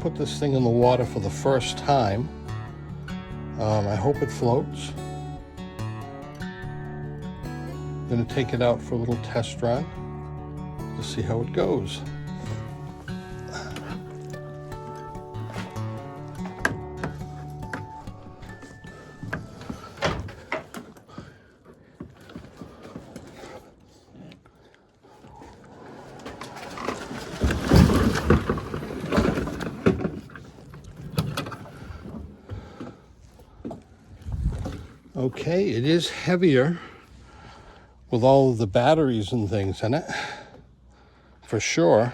put this thing in the water for the first time. I hope it floats. I'm going to take it out for a little test run to see how it goes. Okay, it is heavier with all of the batteries and things in it, for sure.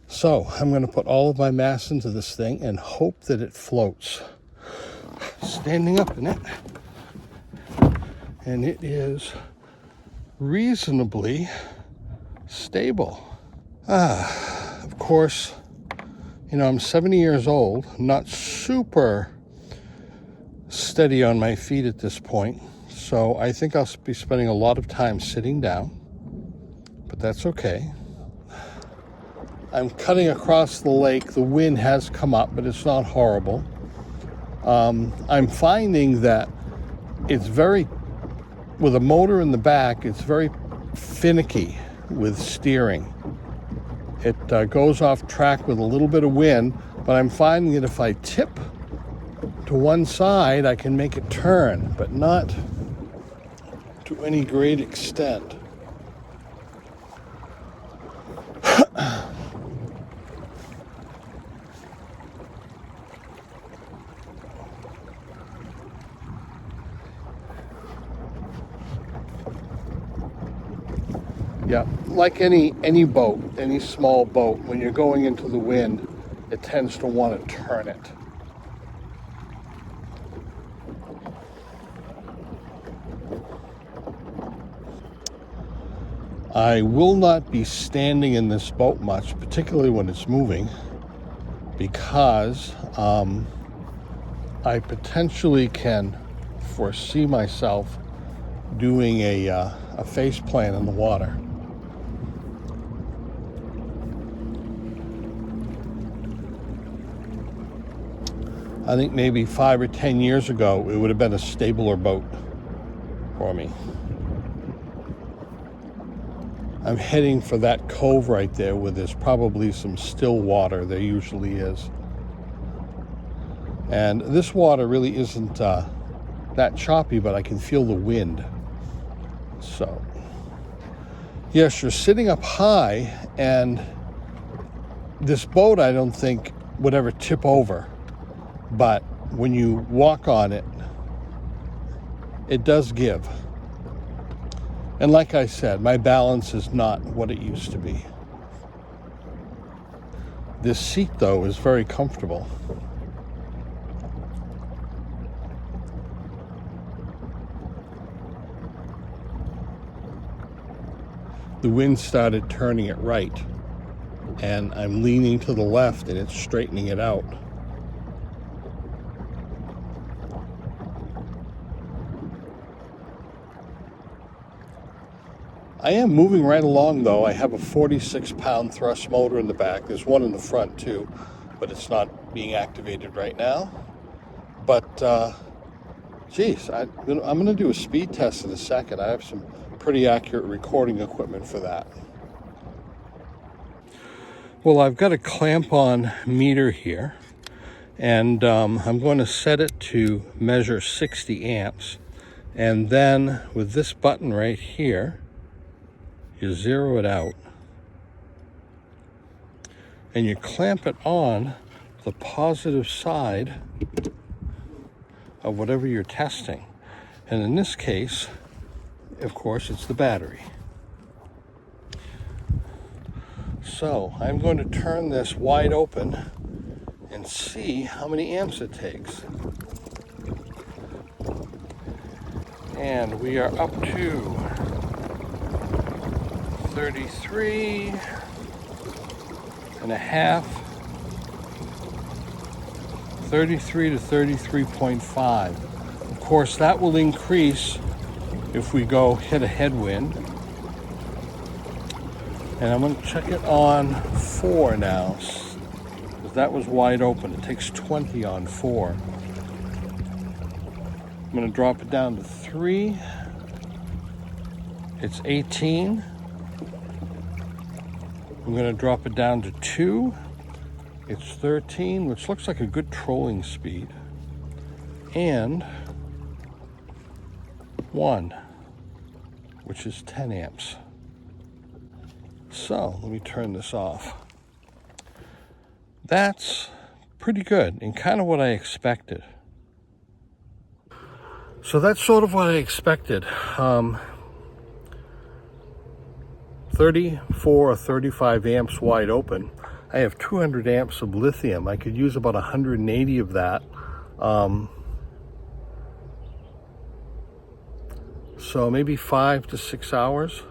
So I'm going to put all of my mass into this thing and hope that it floats. Standing up in it, and it is reasonably stable. Of course, you know, I'm 70 years old, not super steady on my feet at this point, so I think I'll be spending a lot of time sitting down, but that's okay. I'm cutting across the lake. The wind has come up, but it's not horrible. I'm finding that it's with a motor in the back, it's very finicky with steering. It goes off track with a little bit of wind, but I'm finding that if I tip to one side, I can make it turn, but not to any great extent. Yeah, like any boat, any small boat, when you're going into the wind, it tends to want to turn it. I will not be standing in this boat much, particularly when it's moving, because I potentially can foresee myself doing a face plant in the water. I think maybe 5 or 10 years ago, it would have been a stabler boat for me. I'm heading for that cove right there where there's probably some still water. There usually is. And this water really isn't that choppy, but I can feel the wind. So, yes, you're sitting up high, and this boat I don't think would ever tip over. But when you walk on it, it does give. And like I said, my balance is not what it used to be. This seat, though, is very comfortable. The wind started turning it right, and I'm leaning to the left, and it's straightening it out. I am moving right along, though. I have a 46-pound thrust motor in the back. There's one in the front, too, but it's not being activated right now. But, geez, I'm going to do a speed test in a second. I have some pretty accurate recording equipment for that. Well, I've got a clamp-on meter here, and I'm going to set it to measure 60 amps. And then with this button right here, you zero it out, and you clamp it on the positive side of whatever you're testing. And in this case, of course, it's the battery. So I'm going to turn this wide open and see how many amps it takes. And we are up to 33 and a half, 33 to 33.5. Of course, that will increase if we go hit a headwind. And I'm going to check it on 4 now, because that was wide open. It takes 20 on 4. I'm going to drop it down to 3. It's 18. I'm going to drop it down to 2. It's 13, which looks like a good trolling speed. And 1, which is 10 amps. So let me turn this off. That's pretty good and kind of what I expected. So that's sort of what I expected. 34 or 35 amps wide open. I have 200 amps of lithium. I could use about 180 of that. So maybe 5 to 6 hours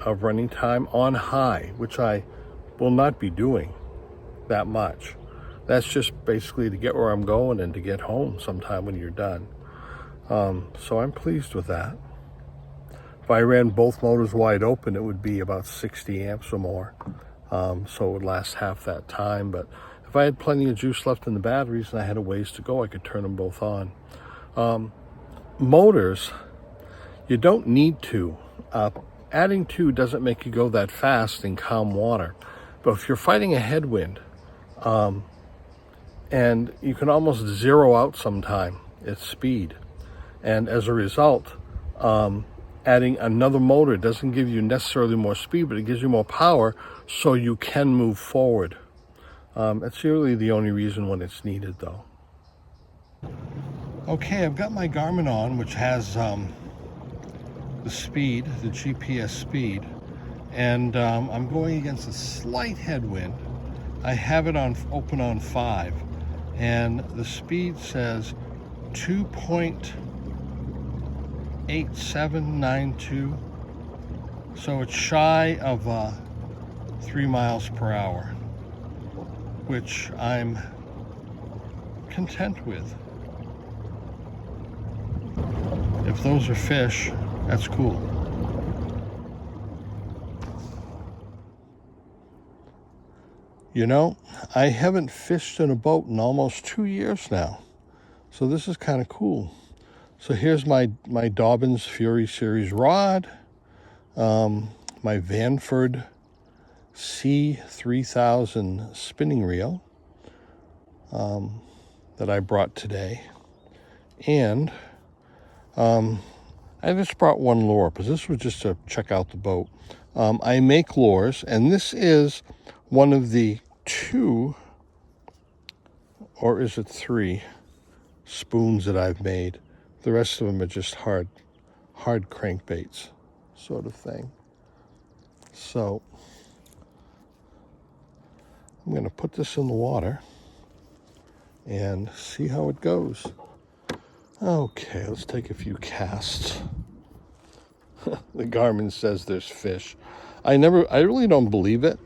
of running time on high, which I will not be doing that much. That's just basically to get where I'm going and to get home sometime when you're done. So I'm pleased with that. If I ran both motors wide open, it would be about 60 amps or more. So it would last half that time. But if I had plenty of juice left in the batteries and I had a ways to go, I could turn them both on. Motors, you don't need to. Adding 2 doesn't make you go that fast in calm water. But if you're fighting a headwind, and you can almost zero out sometime its speed. And as a result, adding another motor doesn't give you necessarily more speed, but it gives you more power so you can move forward. That's really the only reason when it's needed, though. Okay, I've got my Garmin on, which has the speed, the GPS speed, and I'm going against a slight headwind. I have it on open on 5, and the speed says 2.8792, so it's shy of 3 miles per hour, which I'm content with. If those are fish, that's cool. You know, I haven't fished in a boat in almost 2 years now, so this is kind of cool. So here's my Dobbins Fury Series rod, my Vanford C3000 spinning reel that I brought today, and I just brought one lure because this was just to check out the boat. I make lures, and this is one of the 2, or is it 3, spoons that I've made. The rest of them are just hard crankbaits sort of thing. So I'm going to put this in the water and see how it goes. Okay, let's take a few casts. The Garmin says there's fish. I really don't believe it,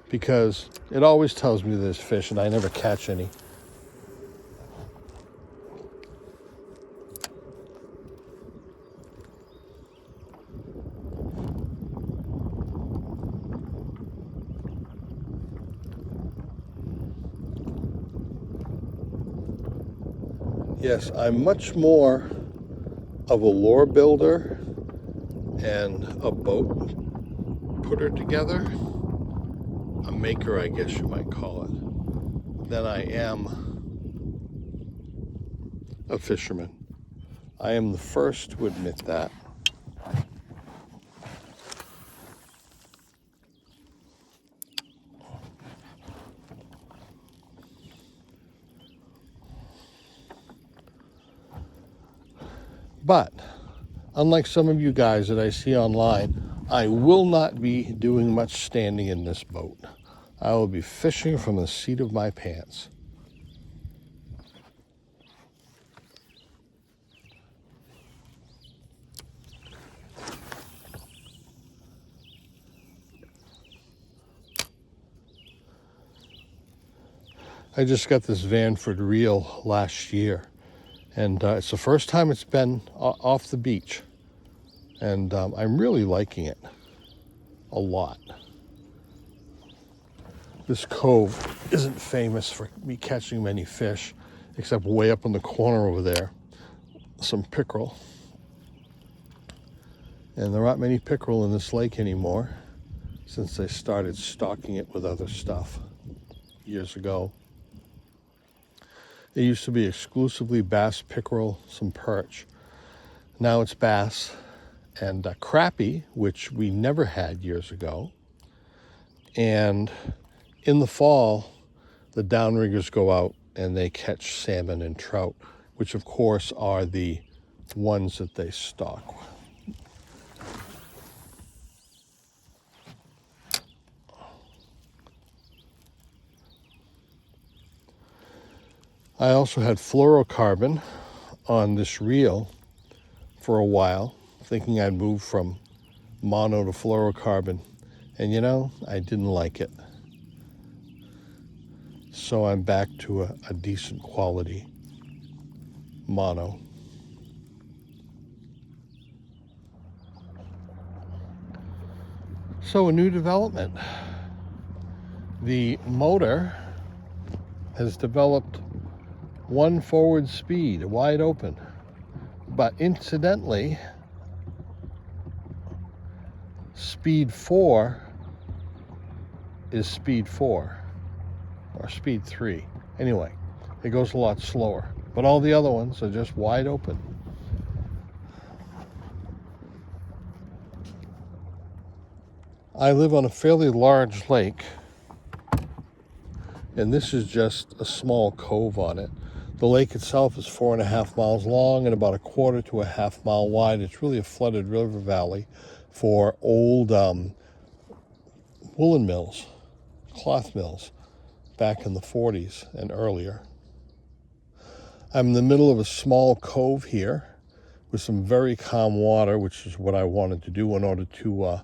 because it always tells me there's fish and I never catch any. Yes, I'm much more of a lure builder and a boat putter together, a maker, I guess you might call it, than I am a fisherman. I am the first to admit that. But unlike some of you guys that I see online, I will not be doing much standing in this boat. I will be fishing from the seat of my pants. I just got this Vanford reel last year, and it's the first time it's been off the beach, and I'm really liking it. a lot. This cove isn't famous for me catching many fish, except way up in the corner over there, some pickerel. And there aren't many pickerel in this lake anymore since they started stocking it with other stuff years ago. It used to be exclusively bass, pickerel, some perch. Now it's bass and crappie, which we never had years ago. And in the fall, the downriggers go out and they catch salmon and trout, which of course are the ones that they stock. I also had fluorocarbon on this reel for a while, thinking I'd move from mono to fluorocarbon. And you know, I didn't like it. So I'm back to a decent quality mono. So a new development. The motor has developed one forward speed, wide open. But incidentally, speed 4 is speed 4 or speed 3. Anyway, it goes a lot slower. But all the other ones are just wide open. I live on a fairly large lake, and this is just a small cove on it. The lake itself is 4.5 miles long and about 1/4 to a half mile wide. It's really a flooded river valley for old woolen mills, cloth mills, back in the 40s and earlier. I'm in the middle of a small cove here with some very calm water, which is what I wanted to do in order to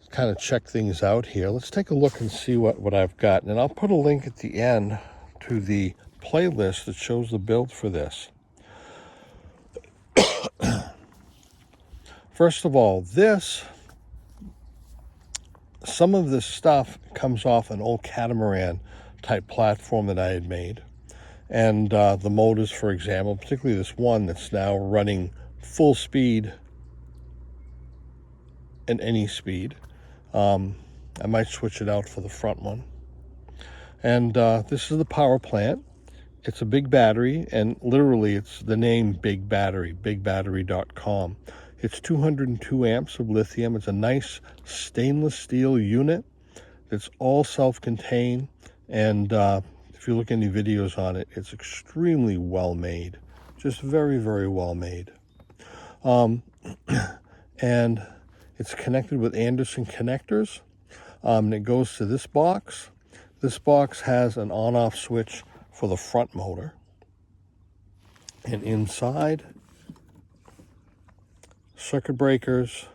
kind of check things out here. Let's take a look and see what I've got. And I'll put a link at the end to the playlist that shows the build for this. First of all, some of this stuff comes off an old catamaran type platform that I had made. And the motors, for example, particularly this one that's now running full speed and any speed. I might switch it out for the front one. And this is the power plant. It's a big battery, and literally it's the name Big Battery, bigbattery.com. It's 202 amps of lithium. It's a nice stainless steel unit. It's all self-contained, and if you look any videos on it, it's extremely well made. Just very, very well made. And it's connected with Anderson connectors, and it goes to this box. This box has an on-off switch for the front motor. And inside, circuit breakers,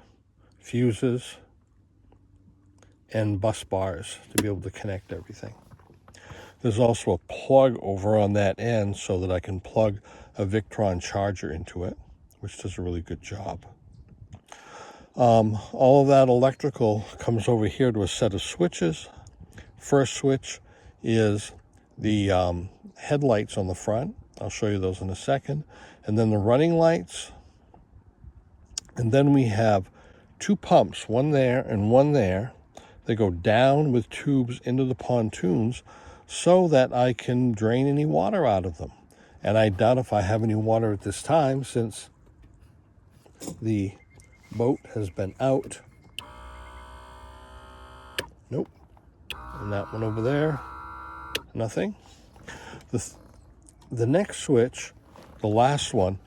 fuses, and bus bars to be able to connect everything. There's also a plug over on that end so that I can plug a Victron charger into it, which does a really good job. All of that electrical comes over here to a set of switches. First switch is the headlights on the front. I'll show you those in a second. And then the running lights. And then we have two pumps, one there and one there. They go down with tubes into the pontoons so that I can drain any water out of them. And I doubt if I have any water at this time since the boat has been out. Nope. And that one over there, nothing. The next switch, the last one,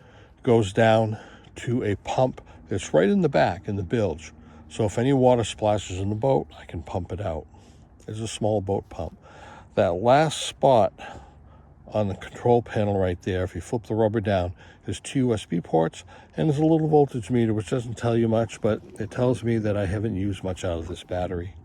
goes down to a pump that's right in the back in the bilge. So if any water splashes in the boat, I can pump it out. It's a small boat pump. That last spot on the control panel right there, if you flip the rubber down, there's two USB ports, and there's a little voltage meter, which doesn't tell you much, but it tells me that I haven't used much out of this battery.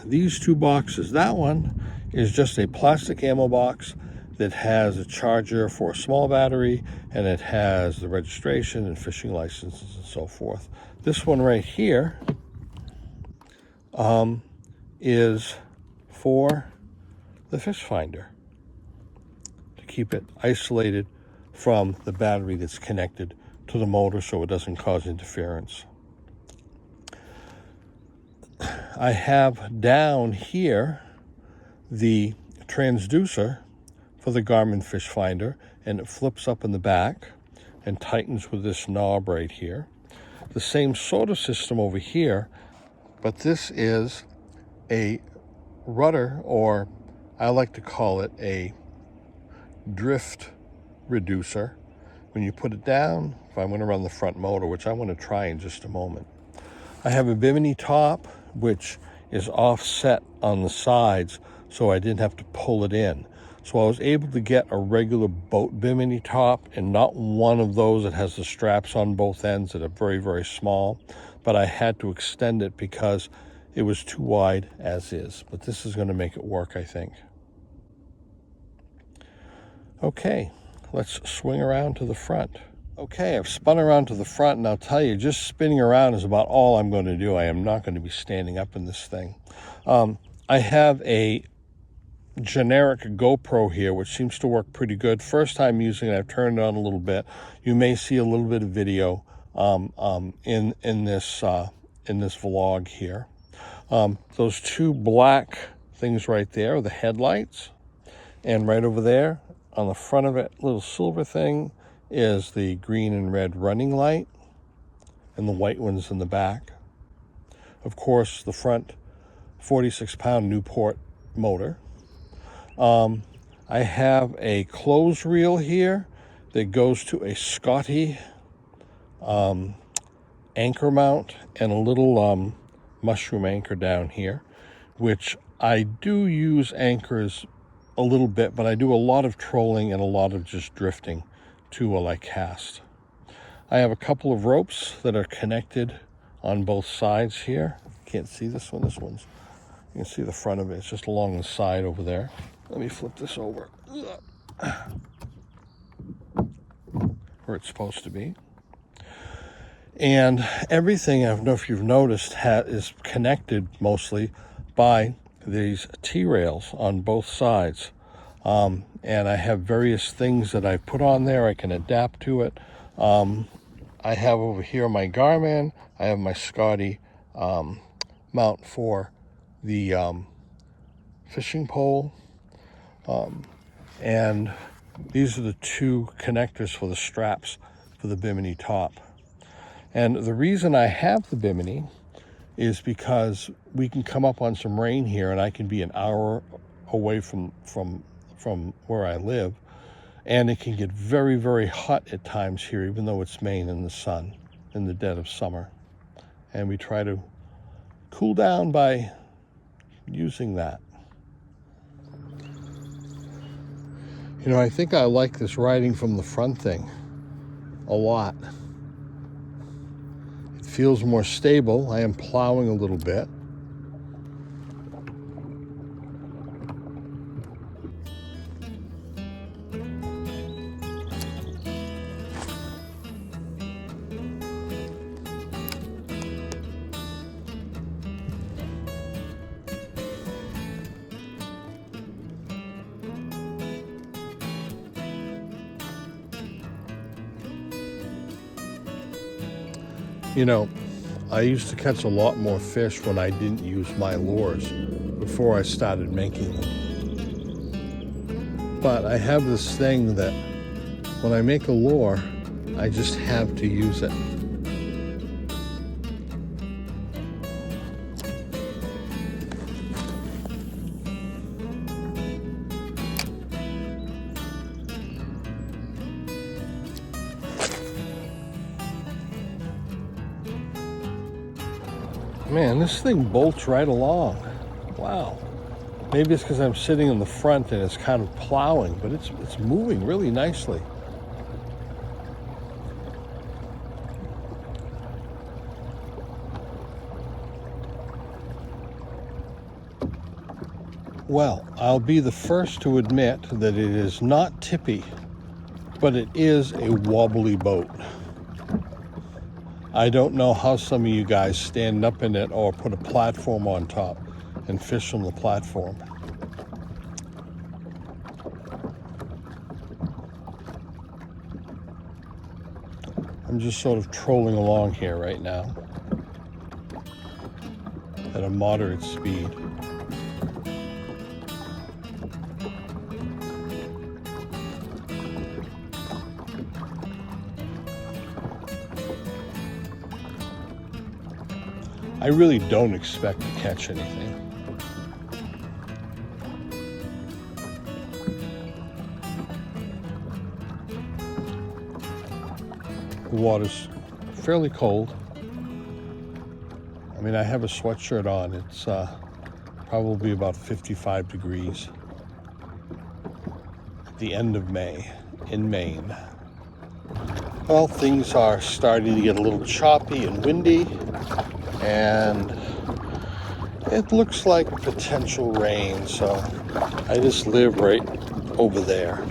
These two boxes, that one is just a plastic ammo box, that has a charger for a small battery, and it has the registration and fishing licenses and so forth. This one right here is for the fish finder, to keep it isolated from the battery that's connected to the motor so it doesn't cause interference. I have down here the transducer for the Garmin fish finder, and it flips up in the back and tightens with this knob right here. The same sort of system over here, but this is a rudder, or I like to call it a drift reducer. When you put it down, if I'm going to run the front motor, which I want to try in just a moment, I have a bimini top which is offset on the sides, so I didn't have to pull it in. So I was able to get a regular boat bimini top, and not one of those that has the straps on both ends that are very, very small. But I had to extend it because it was too wide as is. But this is going to make it work, I think. Okay, let's swing around to the front. Okay, I've spun around to the front, and I'll tell you, just spinning around is about all I'm going to do. I am not going to be standing up in this thing. I have a generic GoPro here, which seems to work pretty good. First time using it, I've turned it on a little bit. You may see a little bit of video in this vlog here. Those two black things right there are the headlights, and right over there on the front of it, little silver thing, is the green and red running light, and the white one's in the back. Of course, the front 46-pound Newport motor. I have a close reel here that goes to a Scotty anchor mount, and a little mushroom anchor down here, which I do use anchors a little bit, but I do a lot of trolling and a lot of just drifting too while I cast. I have a couple of ropes that are connected on both sides here. Can't see this one. This one's, you can see the front of it. It's just along the side over there. Let me flip this over where it's supposed to be. And everything, I don't know if you've noticed, is connected mostly by these T-rails on both sides. And I have various things that I put on there. I can adapt to it. I have over here my Garmin. I have my Scotty mount for the fishing pole. And these are the two connectors for the straps for the bimini top. And the reason I have the bimini is because we can come up on some rain here, and I can be an hour away from where I live, and it can get very, very hot at times here, even though it's Maine in the sun in the dead of summer. And we try to cool down by using that. You know, I think I like this riding from the front thing a lot. It feels more stable. I am plowing a little bit. You know, I used to catch a lot more fish when I didn't use my lures before I started making them. But I have this thing that when I make a lure, I just have to use it. Man, this thing bolts right along. Wow. Maybe it's because I'm sitting in the front and it's kind of plowing, but it's moving really nicely. Well, I'll be the first to admit that it is not tippy, but it is a wobbly boat. I don't know how some of you guys stand up in it or put a platform on top and fish from the platform. I'm just sort of trolling along here right now at a moderate speed. I really don't expect to catch anything. The water's fairly cold. I mean, I have a sweatshirt on. It's probably about 55 degrees at the end of May in Maine. Well, things are starting to get a little choppy and windy, and it looks like potential rain, so I just live right over there.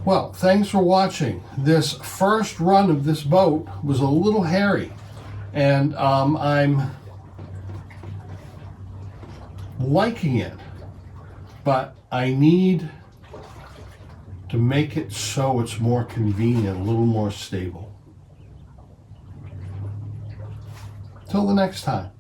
Well, thanks for watching. This first run of this boat was a little hairy, and I'm liking it, but I need to make it so it's more convenient, a little more stable. Till the next time.